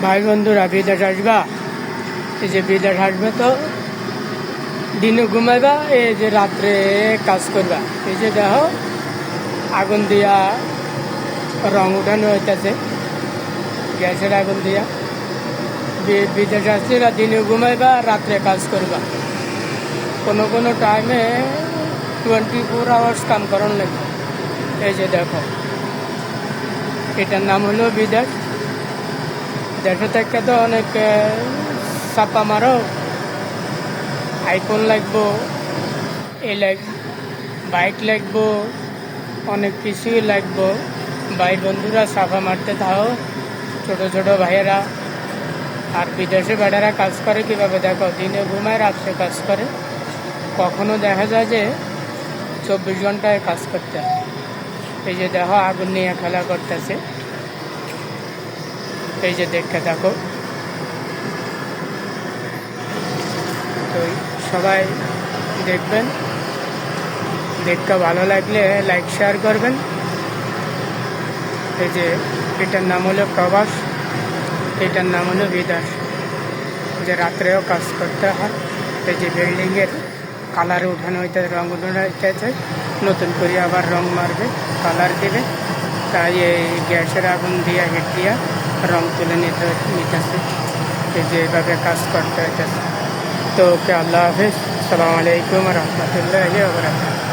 ভাই বন্ধুরা বিদেশ আসবা, এই যে বিদেশ আসবে তো দিনে ঘুমাইবা, এই যে রাত্রে কাজ করবা। এই যে দেখো আগুন দিয়া রং উঠানো হইতেছে, গ্যাসের আগুন দিয়া। বিদেশ আসলে দিনে ঘুমাইবা, রাত্রে কাজ করবা। কোনো কোনো টাইমে 24 আওয়ার্স কাম করার লাগবে। এই যে দেখো, এটার নাম হলো বিদেশ। দেশে থেকে তো অনেক ছাপা মারো, আইফোন লাগবো, বাইক লাগবো, অনেক কিছুই লাগবো। ভাই বন্ধুরা সাফা মারতে থাও, ছোট ছোট ভাইয়েরা। আর বিদেশে বেটারা কাজ করে কীভাবে দেখো, দিনে ঘুমায় রাত্রে কাজ করে। কখনো দেখা যায় যে 24 ঘন্টায় কাজ করতে হয়। এই যে দেখো আগুন নিয়ে খেলা করতেছে, এই যে দেখতে থাকো। তো সবাই দেখবেন, দেখতে ভালো লাগলে লাইক শেয়ার করবেন। এই যে এটার নাম হলো প্রবাস, এটার নাম হলো বিদেশ, যে রাত্রেও কাজ করতে হয়। এই যে বিল্ডিংয়ের কালার উঠানো হইতে, রং উঠানো হইতেছে, নতুন করে আবার রং মারবে, কালার দেবে। তাই এই গ্যাসের আগুন দিয়া হিট দিয়া রং তুলে নিতেছে। এই যে এভাবে কাজ করতে হইতেছে। তো ওকে, আল্লাহ হাফিজ, আসসালামু আলাইকুম রহমতুল্লাহি ওয়া বারাকাতুহু।